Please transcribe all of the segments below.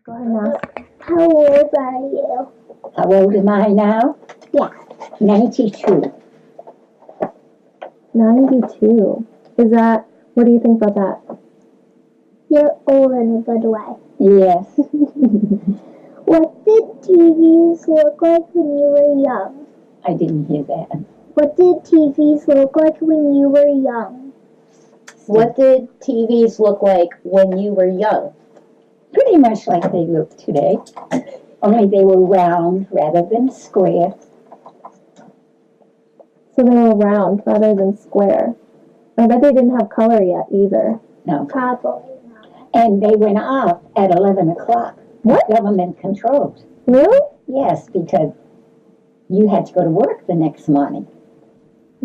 Go ahead and ask. How old are you? How old am I now? Yeah. 92. 92. Is that, what do you think about that? You're old in a good way. Yes. What did TVs look like when you were young? I didn't hear that. What did TVs look like when you were young? What did TVs look like when you were young? Pretty much like they look today. Only they were round rather than square. So they were round rather than square. I bet they didn't have color yet either. No. Probably not. And they went off at 11 o'clock. What? Government controlled. Really? Yes, because you had to go to work the next morning.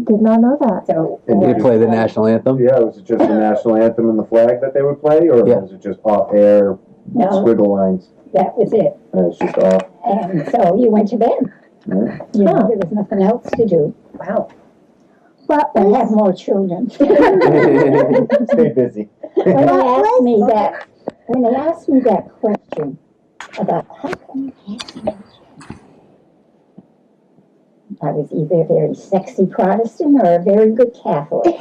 Did not know that. So, And Did you play the national anthem? Yeah, was it just the national anthem and the flag that they would play, or Yeah. was it just off-air no, squiggle lines? that was it. It's just off. And so you went to bed. Yeah. You know, there was nothing else to do. Wow. What I was, have more children. Stay busy. when they asked me that question about how come you have so many children, I was either a very sexy Protestant or a very good Catholic.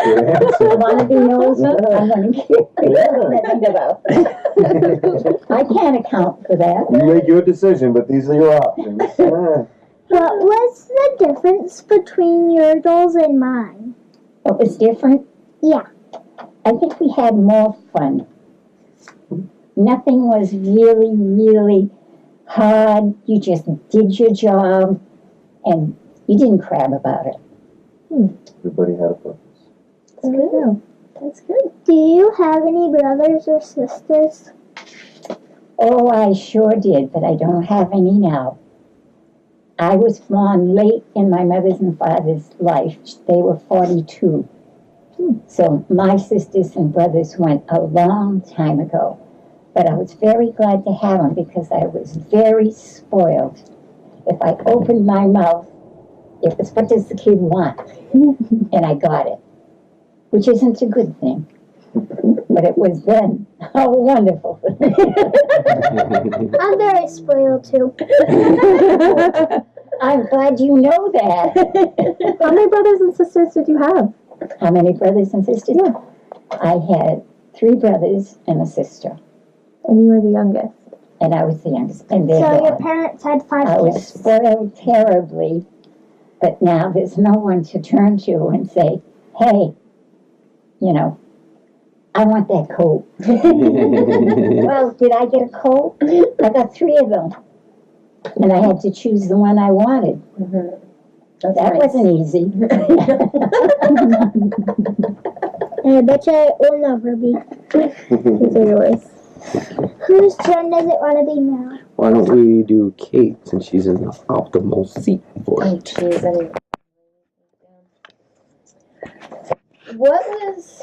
Good answer. I want to be nosy. I want to Yeah. keep I can't account for that. You make your decision, but these are your options. what was the difference between your dolls and mine? What was different? Yeah. I think we had more fun. Nothing was really, really hard. You just did your job, and you didn't crab about it. Everybody had a purpose. That's good. That's good. Do you have any brothers or sisters? Oh, I sure did, but I don't have any now. I was born late in my mother's and father's life. They were 42. So my sisters and brothers went a long time ago. But I was very glad to have them because I was very spoiled. If I opened my mouth, it was, what does the kid want? And I got it, which isn't a good thing. But it was then a wonderful thing. I'm very spoiled too. I'm glad you know that. How many brothers and sisters did you have? How many brothers and sisters? Yeah. I had 3 brothers and a sister, And you were the youngest. and I was the youngest. And they're So your gone. parents had 5 I was kids. spoiled terribly, but now there's no one to turn to and say, hey, you know, I want that coat. Well, did I get a coat? I got 3 of them. And I had to choose the one I wanted. That wasn't easy. And I bet you it will never be. These are yours. Whose turn does it want to be now? Why don't we do Kate since she's in the optimal seat for Oh, it? jeez. What was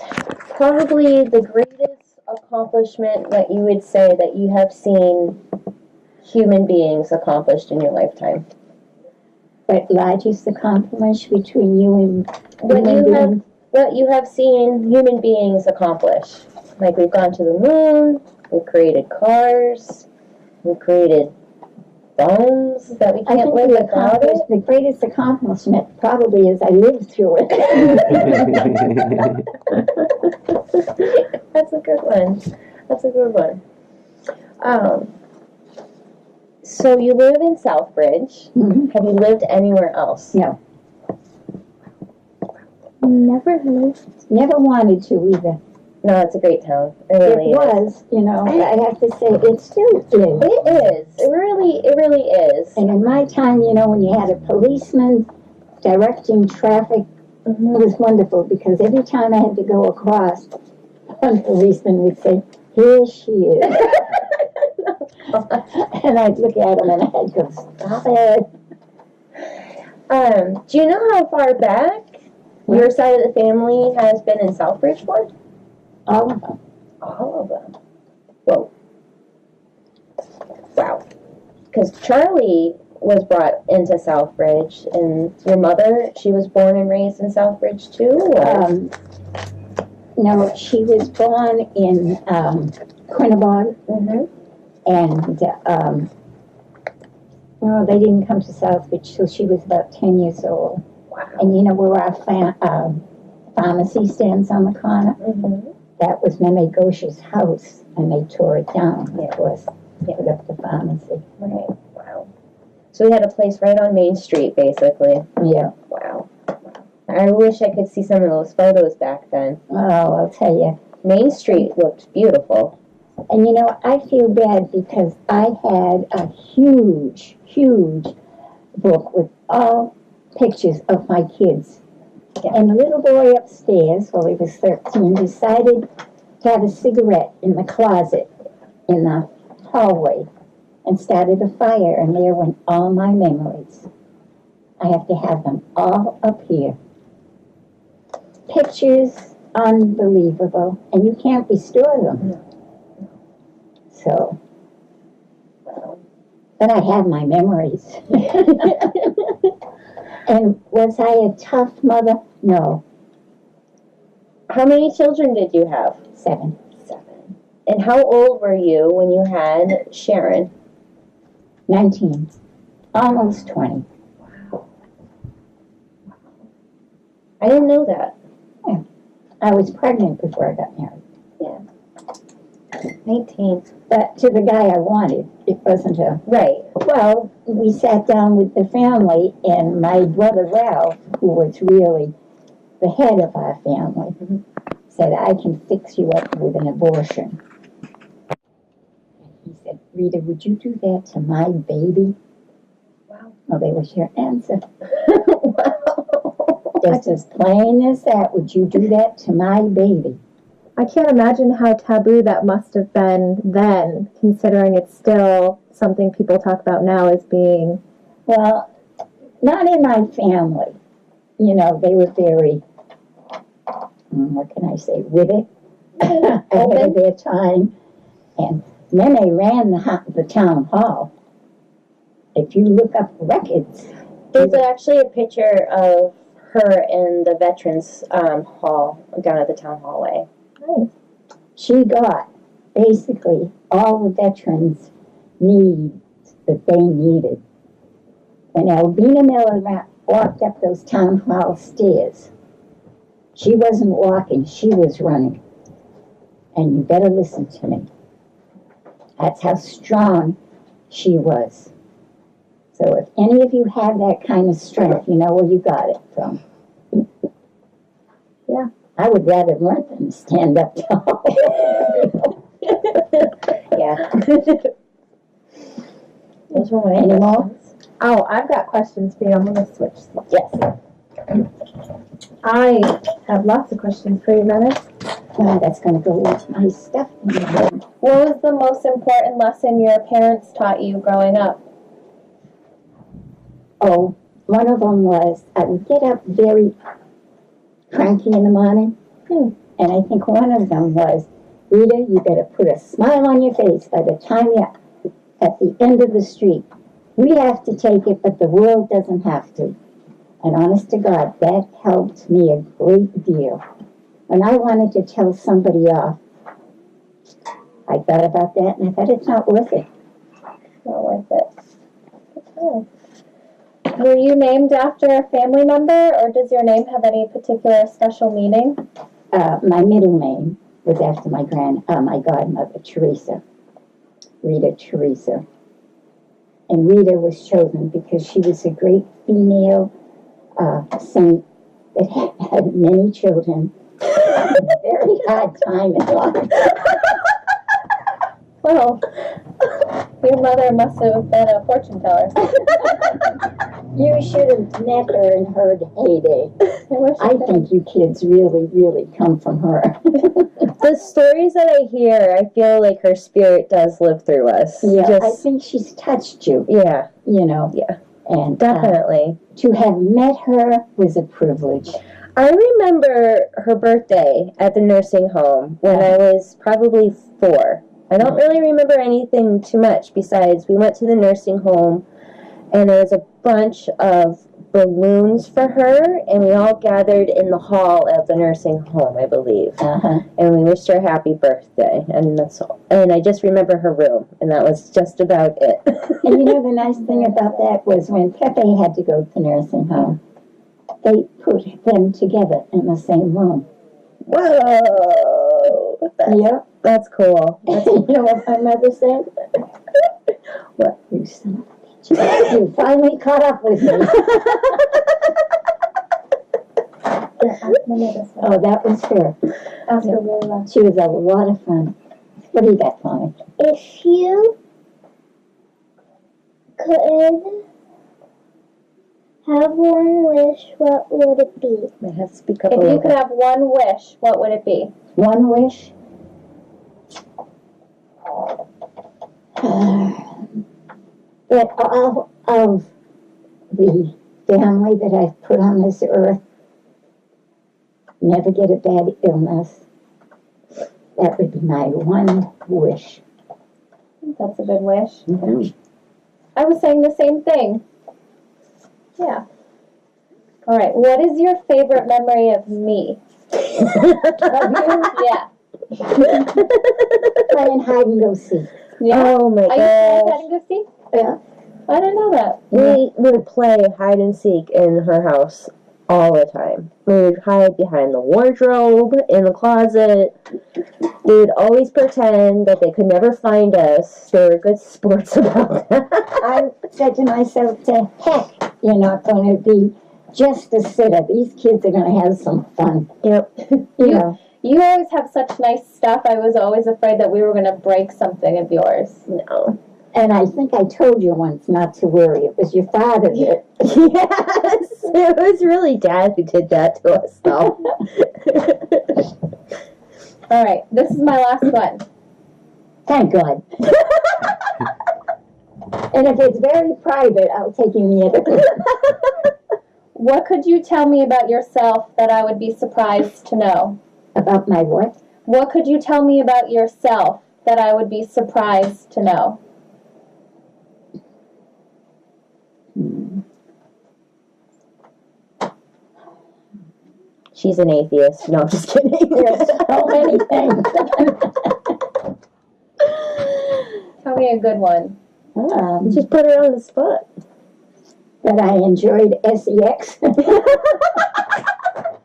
probably the greatest accomplishment that you would say that you have seen human beings accomplished in your lifetime? But largest accomplishment between you and What you have seen human beings accomplish. Like we've gone to the moon, we've created cars, we've created phones that we I can't think live without it. the greatest accomplishment probably is I lived through it. That's a good one. That's a good one. So you live in Southbridge. Mhm. Have you lived anywhere else? No, Never lived. never wanted to either. No, it's a great town. It really It is. was, you know, I have to say, it still is. It is. It really is. And in my time, you know, when you had a policeman directing traffic, it was wonderful because every time I had to go across, one policeman would say, here she is. And I'd look at him and I'd go, stop it. Do you know how far back your side of the family has been in Southbridge for? All of them. All of them. Whoa. Wow. Because Charlie was brought into Southbridge, and your mother, she was born and raised in Southbridge too? Or? No, she was born in Quinnebog, and well, they didn't come to Southbridge till she was about 10 years old. Wow. And you know where our pharmacy stands on the corner? That was Meme Gosha's house, and they tore it down, of course, put up the pharmacy. Right. Wow. So we had a place right on Main Street, basically. Yeah. Wow. I wish I could see some of those photos back then. Oh, I'll tell you. Main Street looked beautiful. And you know, I feel bad because I had a huge, huge book with all pictures of my kids. And the little boy upstairs, well, he was 13, decided to have a cigarette in the closet in the hallway and started a fire, and there went all my memories. I have to have them all up here. Pictures, unbelievable, and you can't restore them. So, but I have my memories. And was I a tough mother? No. How many children did you have? 7. 7. And how old were you when you had Sharon? 19. Almost 20. I didn't know that. Yeah. I was pregnant before I got married. 19. But to the guy I wanted, it wasn't a... Right. Well, we sat down with the family, and my brother Ralph, who was really the head of our family, said, I can fix you up with an abortion. He said, Rita, would you do that to my baby? Wow. Well, there was your answer. Wow. Just as plain as that, would you do that to my baby? I can't imagine how taboo that must have been then, considering it's still something people talk about now as being... Well, not in my family. You know, they were very, what can I say, witty, ahead of their time. And then they ran the town hall. If you look up records... There's actually a picture of her in the Veterans Hall down at the town hallway. Nice. She got basically all the veterans' needs that they needed. When Albina Miller walked up those town hall stairs, she wasn't walking, she was running. And you better listen to me. That's how strong she was. So if any of you have that kind of strength, you know where you got it from. Yeah. I would rather run than stand up tall. Yeah. Those were my Any more? questions. Oh, I've got questions for you. I'm going to switch. Yes. I have lots of questions for you, Menace. Oh, that's going to go with my stuff. What was the most important lesson your parents taught you growing up? Oh, one of them was I would get up very cranky in the morning. And I think one of them was, Rita, you got to put a smile on your face by the time you're at the end of the street. We have to take it, but the world doesn't have to. And honest to God, that helped me a great deal. When I wanted to tell somebody off, I thought about that, and I thought it's not worth it. Not worth it. Okay. Were you named after a family member, or does your name have any particular special meaning? My middle name was after my godmother, Teresa, Rita Theresa. And Rita was chosen because she was a great female saint that had many children, a very hard time in life. Well, your mother must have been a fortune teller. You should have met her in her heyday. I think you kids really, really come from her. The stories that I hear, I feel like her spirit does live through us. Yeah, I think she's touched you. Yeah. You know. Yeah. And definitely. To have met her was a privilege. I remember her birthday at the nursing home when I was probably 4. I don't really remember anything too much besides we went to the nursing home and there was a bunch of balloons for her, and we all gathered in the hall of the nursing home, I believe. And we wished her happy birthday, and that's all. And I just remember her room, and that was just about it. And you know, the nice thing about that was when Pepe had to go to nursing home, they put them together in the same room. Whoa! Yep. That's cool. You know what my mother said? What? You son of a bitch. You finally caught up with me. Oh, that was her. She was a lot of fun. What do you got for me? If you could have one wish, what would it be? I have to speak up a If little you could bit. have one wish, what would it be? One wish? That all of the family that I've put on this earth never get a bad illness. That would be my one wish. That's a good wish. Mhm. I was saying the same thing. Yeah. All right. What is your favorite memory of me? Yeah. Playing hide and go seek. Yeah. Oh my Are you playing hide gosh. and go seek? Yeah. I didn't know that. We would play hide and seek in her house all the time. We would hide behind the wardrobe, in the closet. We would always pretend that they could never find us. They were good sports about that. I said to myself, to heck, you're not going to be just a sitter. These kids are going to have some fun. Yep. You know. You always have such nice stuff. I was always afraid that we were going to break something of yours. No. And I think I told you once not to worry. It was your father that... Yes. It was really Dad who did that to us, though. All right. This is my last one. Thank God. And if it's very private, I'll take you in the other. What could you tell me about yourself that I would be surprised to know? About my what? What could you tell me about yourself that I would be surprised to know? She's an atheist. No, I'm just kidding. There's so many things. Tell me a good one. Just put her on the spot. That I enjoyed SEX.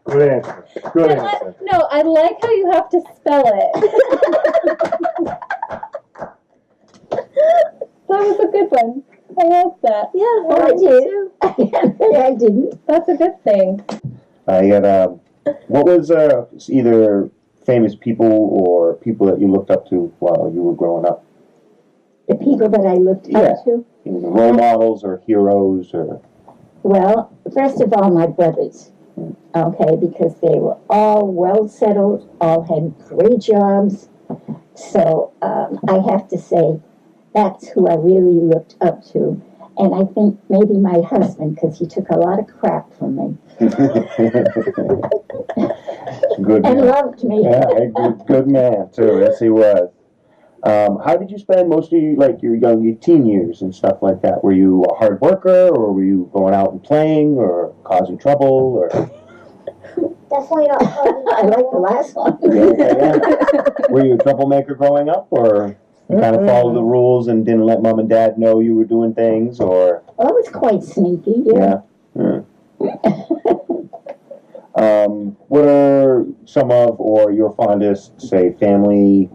Good answer. Good answer. No, I like how you have to spell it. That was a good one. I like that. Yeah, I did. I didn't. That's a good thing. You got, what was either famous people or people that you looked up to while you were growing up? The people that I looked Yeah. up to. Either role models or heroes or... Well, first of all, my brothers. Okay, because they were all well settled, all had great jobs. So I have to say that's who I really looked up to. And I think maybe my husband, because he took a lot of crap from me. Good And man. loved me. Yeah, good man too. Yes, he was. How did you spend most of your teen years and stuff like that? Were you a hard worker, or were you going out and playing, or causing trouble, or? Definitely not I like the last one. Yeah. Were you a troublemaker growing up, or you kind of followed the rules and didn't let mom and dad know you were doing things, or? Well, I was quite sneaky, yeah. What are some of, or your fondest, say, family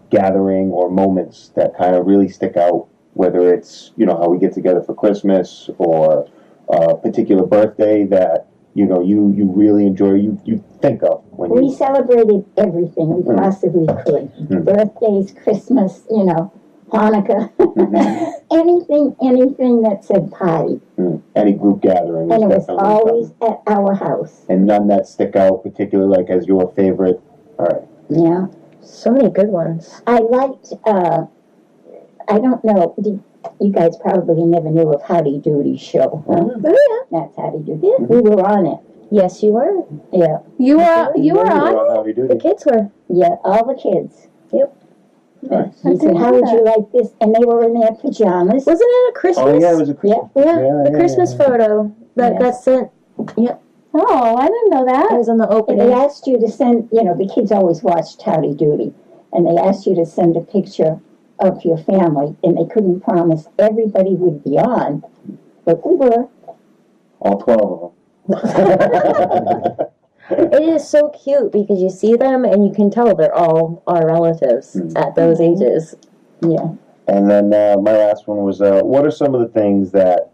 gathering or moments that kind of really stick out, whether it's, how we get together for Christmas or a particular birthday that, you really enjoy, you think of when We you... celebrated everything we possibly could. Birthdays, Christmas, Hanukkah. Anything that said party. Any group gathering. And it was definitely always something. at our house. And none that stick out particularly like as your favorite. All right. Yeah. So many good ones. I liked, I don't know, you guys probably never knew of Howdy Doody show. Huh? Oh, That's Howdy Doody. Yeah. We were on it. yeah. Yes, you were. Yeah. You were on it? Howdy The doody. kids were. Yeah, all the kids. Nice. He said, how would you like this? And they were in their pajamas. Wasn't it a Christmas? Oh yeah, it was a Christmas. Yeah, the Christmas photo that got sent. Oh, I didn't know It that. was on the And opening. they asked you to send, the kids always watched Howdy Doody, and they asked you to send a picture of your family, and they couldn't promise everybody would be on, but we were. All 12 of them. It is so cute because you see them and you can tell they're all our relatives at those ages. Yeah. And then my last one was, what are some of the things that,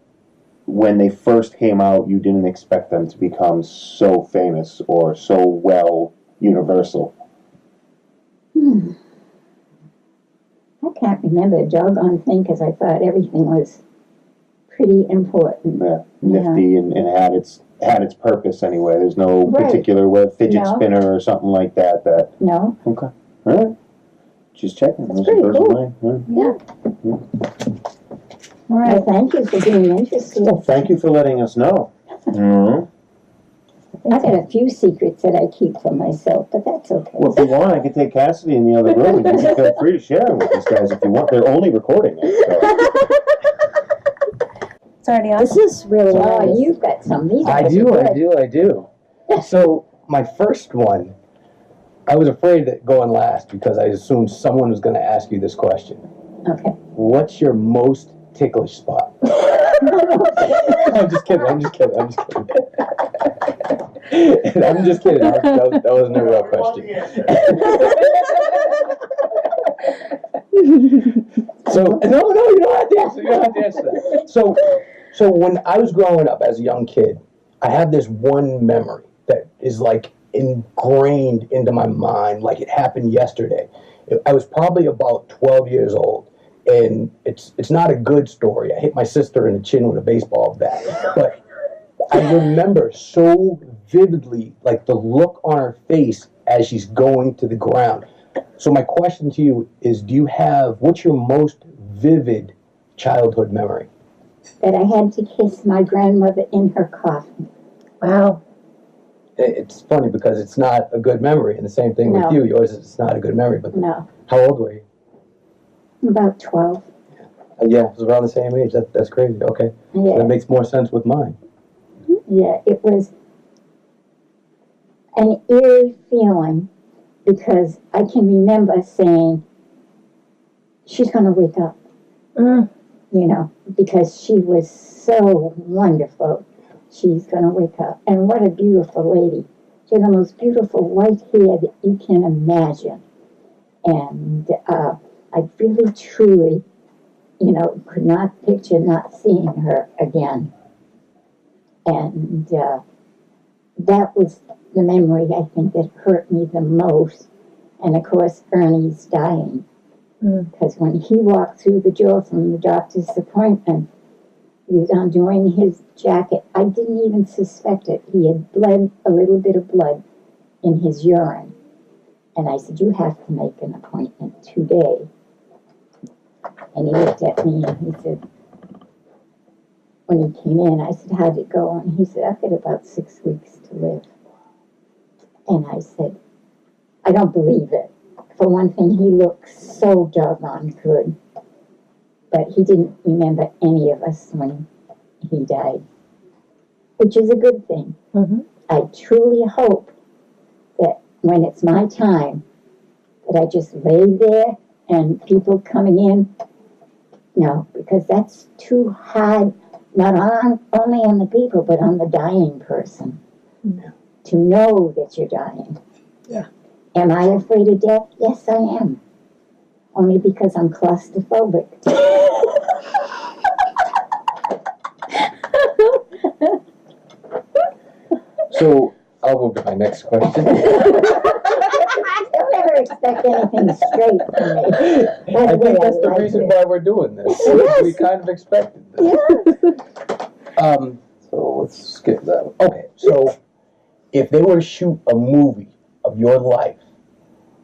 when they first came out, you didn't expect them to become so famous or so well universal? I can't remember a doggone thing because I thought everything was pretty important. Yeah, nifty and had its purpose anyway. There's no Right. particular fidget No. spinner or something like that. No? Okay. All right. Just checking. That's pretty cool. All right, thank you for being interested. Well, thank you for letting us know. Mm-hmm. I got a few secrets that I keep for myself, but that's okay. Well, if you want, I could take Cassidy in the other room, and you can feel free to share them with these guys if you want. They're only recording it. So. It's already on. This is really Oh, nice. you've got some. These I guys do, are I good. do, I do. So my first one, I was afraid that going last because I assumed someone was going to ask you this question. Okay. What's your most ticklish spot? I'm just kidding. I'm just kidding. I'm just kidding. I'm just kidding. That wasn't a real question. So no, you don't have to answer. You don't have to answer that. So when I was growing up as a young kid, I have this one memory that is like ingrained into my mind, like it happened yesterday. I was probably about 12 years old. And it's not a good story. I hit my sister in the chin with a baseball bat. But I remember so vividly, like the look on her face as she's going to the ground. So my question to you is, what's your most vivid childhood memory? That I had to kiss my grandmother in her coffin. Wow. It's funny because it's not a good memory. And the same thing No. with you. Yours is not a good memory. But No, how old were you? about 12. Yeah, it was around the same age. That's crazy. Okay. So Yeah. that makes more sense with mine. Yeah, it was an eerie feeling because I can remember saying, she's going to wake up, because she was so wonderful. She's going to wake up. And what a beautiful lady. She had the most beautiful white hair that you can imagine. And I really, truly, could not picture not seeing her again. And that was the memory, I think, that hurt me the most. And, of course, Ernie's dying. Because when he walked through the door from the doctor's appointment, he was undoing his jacket. I didn't even suspect it. He had bled a little bit of blood in his urine. And I said, you have to make an appointment today. And he looked at me and he said, when he came in, I said, how'd it go? And he said, I've got about 6 weeks to live. And I said, I don't believe it. For one thing, he looked so doggone good. But he didn't remember any of us when he died, which is a good thing. Mm-hmm. I truly hope that when it's my time, that I just lay there and people coming in, no, because that's too hard, not only on the people, but on the dying person. Yeah. To know that you're dying. Yeah. Am I afraid of death? Yes, I am. Only because I'm claustrophobic. So I'll move to my next question. Don't ever expect anything straight from me. By I the way, think that's the like reason it. why we're doing this. Yes. We kind of expected this. So let's skip that. Okay, so if they were to shoot a movie of your life,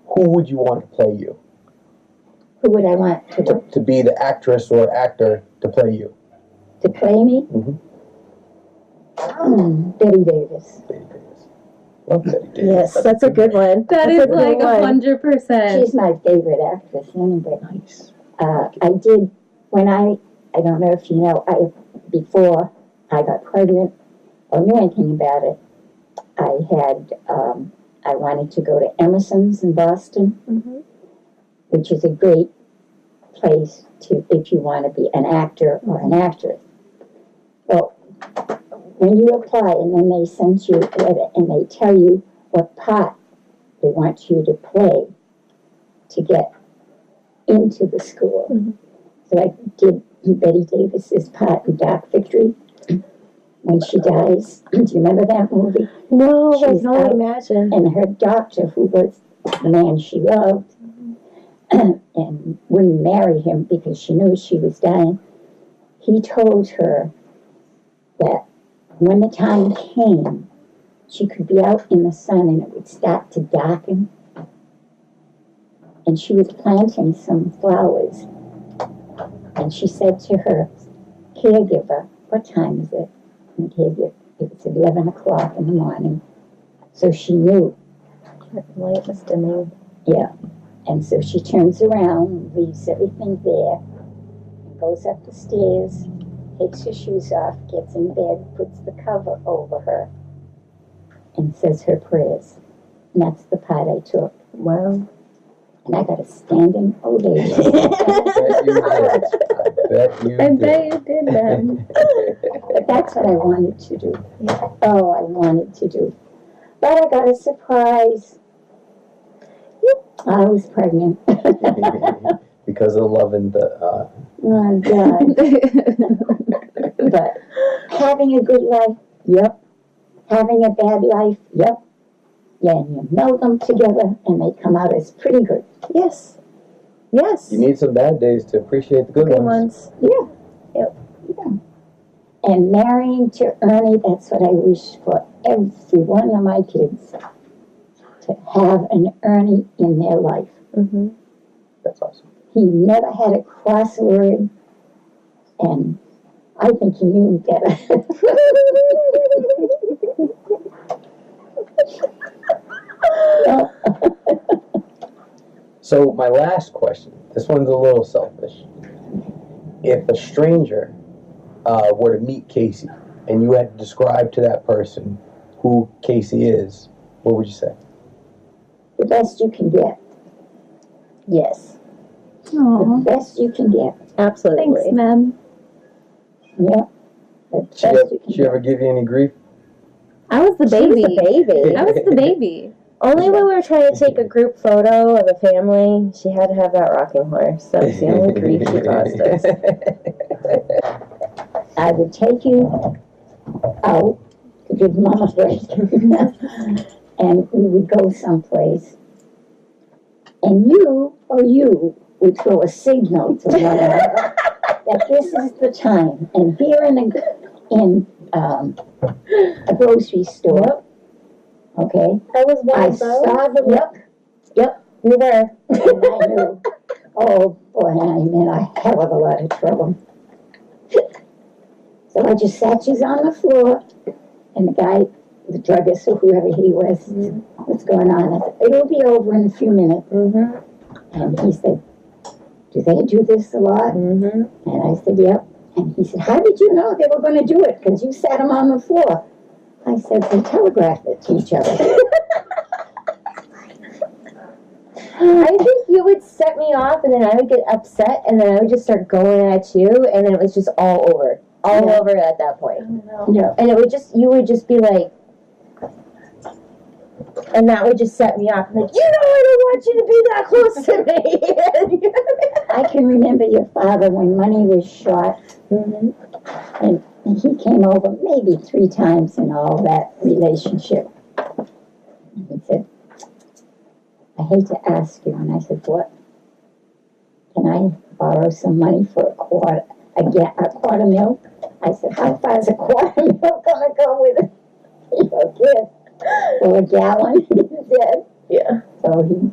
who would you want to play you? Who would I want To be the actress or actor to play you? to play me? Mm-hmm. Betty Davis. Betty Davis. Love Betty Davis. Yes, that's a good one. That That's is a good like one. 100%. She's my favorite actress anyway. Nice. I did, when I don't know if you know, before I got pregnant or knew anything about it, I wanted to go to Emerson's in Boston, which is a great place if you want to be an actor or an actress. Well, when you apply and then they send you a letter and they tell you what part they want you to play to get into the school. So I did Betty Davis's part in Dark Victory when she dies. Do you remember that movie? No, I She's can only out. imagine. And her doctor, who was the man she loved, and wouldn't marry him because she knew she was dying, he told her that when the time came, she could be out in the sun and it would start to darken. And she was planting some flowers. And she said to her caregiver, what time is it? And the caregiver, it was 11 o'clock in the morning. So she knew. Light was dimming. Yeah. And so she turns around, leaves everything there, goes up the stairs, takes her shoes off, gets in bed, puts the cover over her, and says her prayers. And that's the part I took. Wow. And I got a standing ovation. I bet you did. man. But that's what I wanted to do. Oh, I wanted to do. But I got a surprise. I was pregnant. Because of loving the. Oh, God. But having a good life, yep. Having a bad life, yep. Yeah, and you meld them together and they come out as pretty good. Yes. Yes. You need some bad days to appreciate the good ones. Yeah. Yep. Yeah. And marrying to Ernie, that's what I wish for every one of my kids. To have an Ernie in their life. Mm-hmm. That's awesome. He never had a crossword, and I think he knew better. So my last question, this one's a little selfish. If a stranger were to meet Casey and you had to describe to that person who Casey is, what would you say? The best you can get. Yes. The best you can get. Absolutely. Thanks, ma'am. Yeah. The best you can She ever give you any grief? I was the baby. She was the baby. I was the baby. Only when we were trying to take a group photo of a family, she had to have that rocking horse. That was the only grief she caused us. I would take you out to give Mom a break. And we would go someplace. And you would throw a signal to one another that this is the time. And here in a grocery store, okay, I was one I of those. saw the look. Yep, You were. and I knew, oh boy, I'm in a hell of a lot of trouble. So I just sat you on the floor, and the guy, the druggist or whoever he was, what's going on? I said, it'll be over in a few minutes. Mm-hmm. And he said, do they do this a lot? Mm-hmm. And I said, yep. And he said, how did you know they were going to do it? Because you sat them on the floor. I said, they telegraphed it to each other. I think you would set me off, and then I would get upset, and then I would just start going at you, and then it was just all over. All Yeah. over at that point. No. And you would just be like, and that would just set me off. I'm like, I don't want you to be that close to me. I can remember your father when money was short, and he came over maybe 3 times in all that relationship. And he said, I hate to ask you. And I said, what? Can I borrow some money for a quart of milk? I said, how far is a quart of milk going to go with your kid? For a gallon? He said. Yeah. So he'd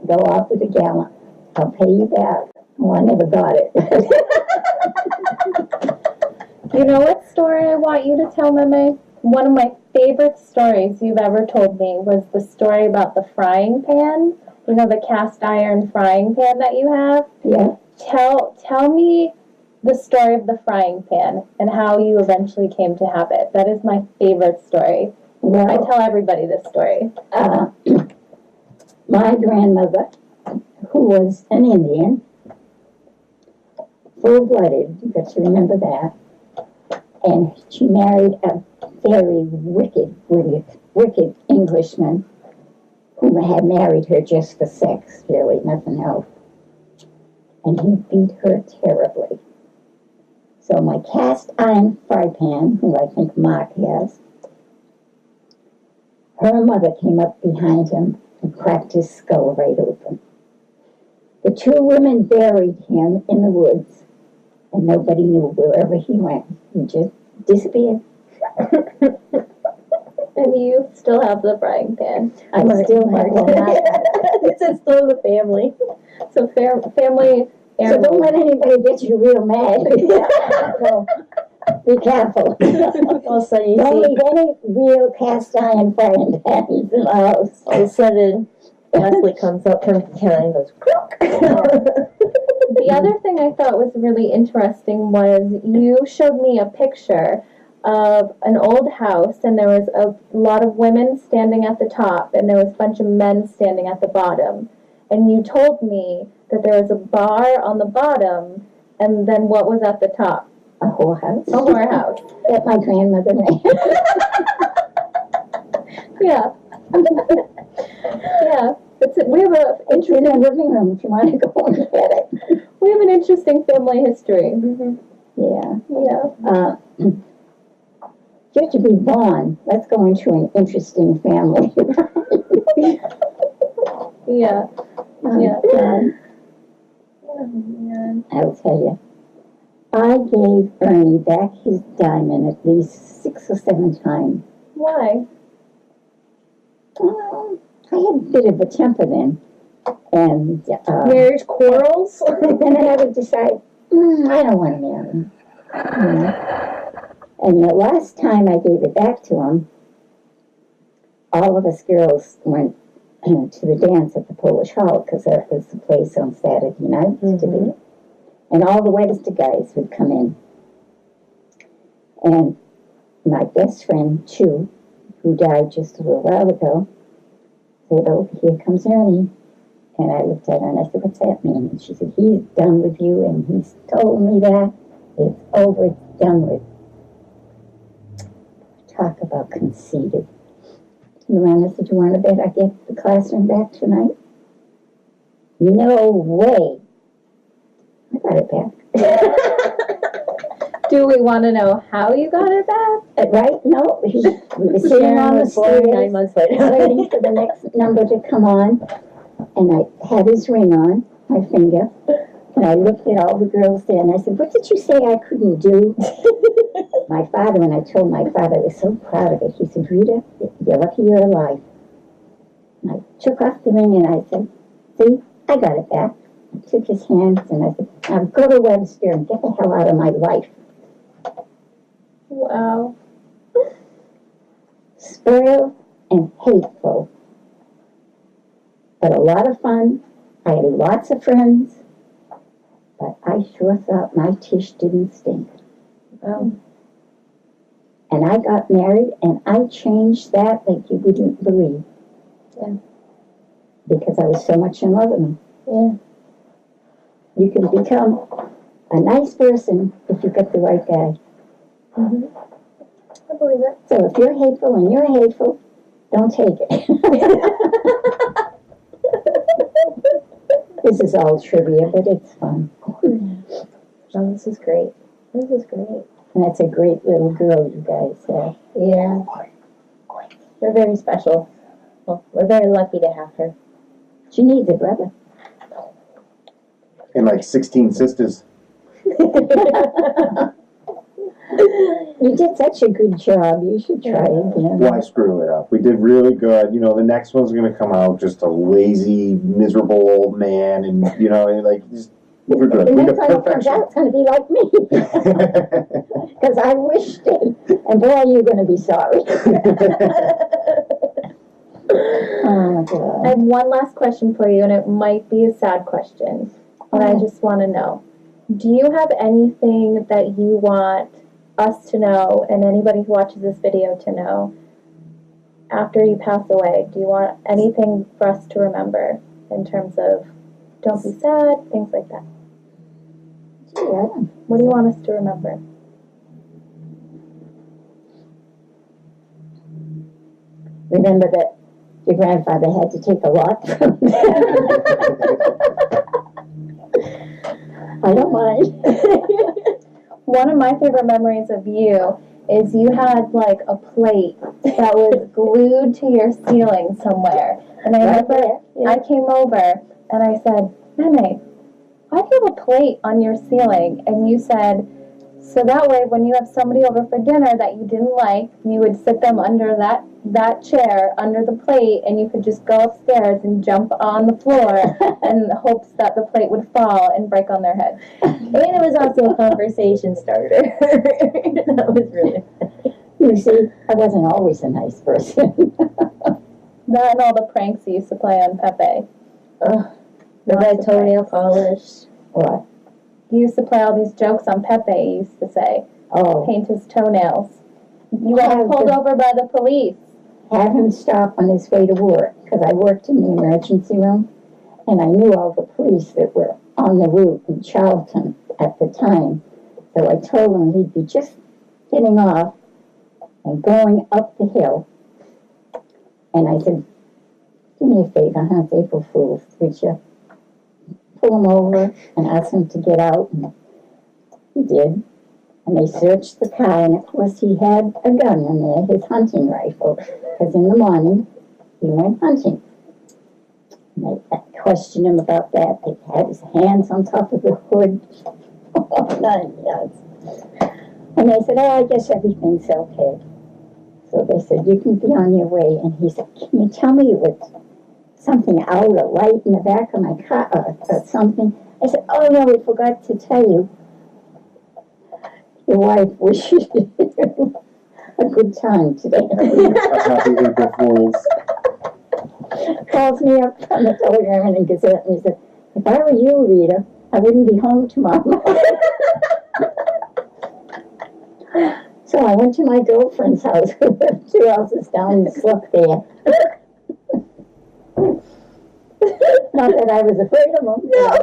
go off with a gallon. I'll pay you back. Well, I never got it. You know what story I want you to tell, Meme? One of my favorite stories you've ever told me was the story about the frying pan. You know, the cast iron frying pan that you have? Yeah. Tell me the story of the frying pan and how you eventually came to have it. That is my favorite story. Well, I tell everybody this story. my grandmother, who was an Indian, full-blooded, you got to remember that, and she married a very wicked Englishman who had married her just for sex, really, nothing else. And he beat her terribly. So my cast iron fry pan, who I think Mark has, her mother came up behind him and cracked his skull right open. The two women buried him in the woods, and nobody knew wherever he went. He just disappeared. And you still have the frying pan. I still have one. It's still the family. So family So heirloom. don't let anybody get you real mad. No, be careful. All of a sudden you Don't see, leave any real cast iron frying pans in the house. all of a sudden Leslie comes up from the can and goes, croak. The other thing I thought was really interesting was you showed me a picture of an old house, and there was a lot of women standing at the top, and there was a bunch of men standing at the bottom. And you told me that there was a bar on the bottom, and then what was at the top? A whorehouse. A whorehouse. That my grandmother ran. Yeah. Yeah. We have a It's in the living room if you want to go and get it. we have an interesting family history. Yeah. Yeah. Just to be born, let's go into an interesting family. Yeah. Yeah. I'll tell you. I gave Ernie back his diamond at least 6 or 7 times. Why? I had a bit of a temper then. And, Marriage quarrels? and then I would decide, I don't want to marry him. And the last time I gave it back to him, all of us girls went to the dance at the Polish Hall, because that was the place on Saturday night to be. And all the Webster guys would come in. And my best friend, Chu, who died just a little while ago, said, "Oh, here comes Ernie." And I looked at her and I said, "What's that mean?" And she said, "He's done with you, and he's told me that. It's over, it's done with." Talk about conceited. Miranda said, "You want to bet I get the classroom back tonight?" No way. I got it back. Do we want to know how you got it back? Right? No, we were sitting on the stairs 9 months later. waiting for the next number to come on, and I had his ring on my finger, and I looked at all the girls there, and I said, "What did you say I couldn't do?" My father, when I told my father, I was so proud of it. He said, "Rita, you're lucky you're alive." And I took off the ring, and I said, "See, I got it back." I took his hands, and I said, "Now go to Webster and get the hell out of my life." Wow. Spoiled and hateful, but a lot of fun. I had lots of friends, but I sure thought my Tish didn't stink. Wow. And I got married, and I changed that like you wouldn't believe. Yeah. Because I was so much in love with him. Yeah. You can become a nice person if you get the right guy. I believe it. So if you're hateful and you're hateful, don't take it. This is all trivia, but it's fun. Oh, this is great. This is great. And that's a great little girl you guys have. Yeah. We're very special. Well, we're very lucky to have her. She needs a brother. And like 16 sisters. You did such a good job. You should try again. Why screw it up? We did really good. You know, the next one's going to come out just a lazy, miserable old man. And, you know, like, just Well, we're good. The We next got time it comes out, it's going to be like me. Because I wished it. And boy, you're going to be sorry. Oh, God. I have one last question for you, and it might be a sad question, but I just want to know. Do you have anything that you want us to know, and anybody who watches this video to know, after you pass away? Do you want anything for us to remember in terms of don't be sad, things like that? Yeah. What do you want us to remember? Remember that your grandfather had to take a lot from I don't mind. One of my favorite memories of you is you had like a plate that was glued to your ceiling somewhere. And I remember I came over and I said, Meme, why do you have a plate on your ceiling? And you said, so that way when you have somebody over for dinner that you didn't like, you would sit them under that chair, under the plate, and you could just go upstairs and jump on the floor in hopes that the plate would fall and break on their head. And it was also a conversation starter. That was really funny. You see, I wasn't always a nice person. That and all the pranks you used to play on Pepe. The red toenail polish. What? You used to play all these jokes on Pepe, you used to say. Oh, Paint his toenails. You got pulled over by the police. have him stop on his way to work, because I worked in the emergency room, and I knew all the police that were on the route in Charlton at the time. So I told him he'd be just getting off and going up the hill. And I said, do me a favor, huh? It's April Fool's. Would you pull him over and ask him to get out? And he did. And they searched the car, and of course he had a gun in there, his hunting rifle, because in the morning he went hunting. And I questioned him about that. They had his hands on top of the hood. Oh, 9 yards. And they said, oh, I guess everything's okay. So they said, you can be on your way. And he said, can you tell me with something out, a light in the back of my car or something? I said, oh, no, we forgot to tell you. Your wife wishes you a good time today. Happy April Fools. Calls me up on the Telegram and the Gazette and he said, if I were you, Rita, I wouldn't be home tomorrow. So I went to my girlfriend's house, 2 houses down, and slept there. Not that I was afraid of him. No.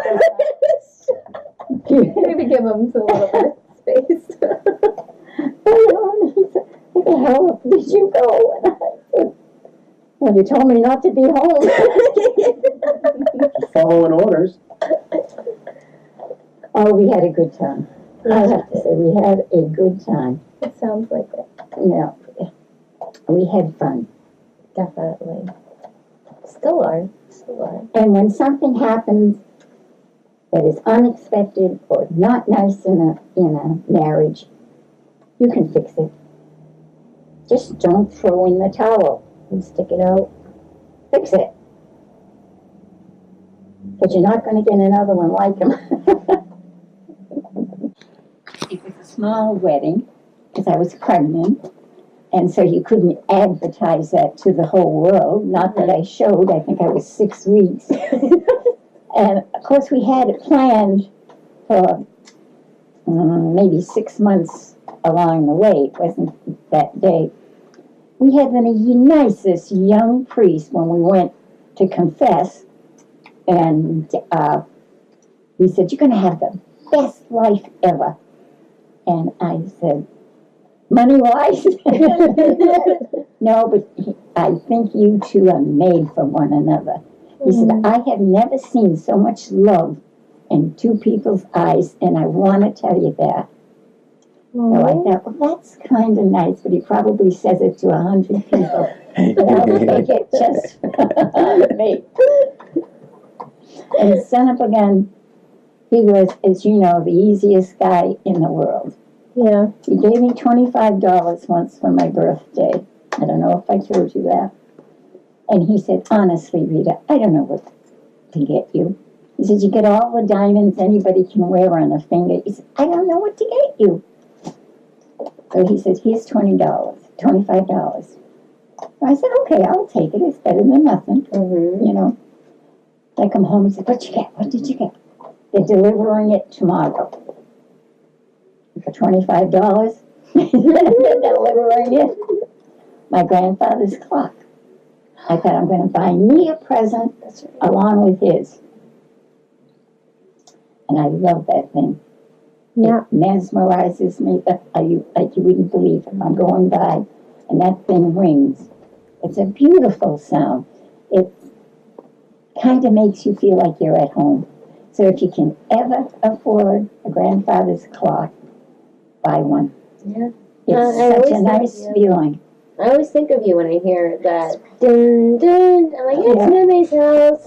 Maybe give him a little bit of space. And he said, where the hell did you go? And I said, well, you told me not to be home. Following orders. Oh, we had a good time. I have to say, we had a good time. It sounds like it. Yeah, we had fun. Definitely. Still are. And when something happens that is unexpected or not nice in a marriage, you can fix it. Just don't throw in the towel. And stick it out. Fix it. But you're not going to get another one like him. It was a small wedding because I was pregnant, and so you couldn't advertise that to the whole world. Not that I showed. I think I was 6 weeks. And of course we had it planned for maybe 6 months along the way. It wasn't that day. We had the nicest young priest when we went to confess, and he said, you're going to have the best life ever. And I said, money-wise? No, but I think you two are made for one another. He said, I have never seen so much love in two people's eyes, and I want to tell you that. So I thought, well, that's kind of nice, but he probably says it to 100 people. But I'll take it just for me. And son up again, he was, as you know, the easiest guy in the world. Yeah. He gave me $25 once for my birthday. I don't know if I told you that. And he said, honestly, Rita, I don't know what to get you. He said, you get all the diamonds anybody can wear on a finger. He said, I don't know what to get you. So he said, here's $20, $25. So I said, okay, I'll take it. It's better than nothing, you know. I come home and said, what you get? What did you get? They're delivering it tomorrow. For $25. They're delivering it. My grandfather's clock. I thought, I'm going to buy me a present along with his. And I love that thing. Yeah. It mesmerizes me like you wouldn't believe it. I'm going by and that thing rings. It's a beautiful sound. It kind of makes you feel like you're at home. So if you can ever afford a grandfather's clock, buy one. Yeah. It's such a nice feeling. I always think of you when I hear that dun dun. I'm like, it's Meme's house.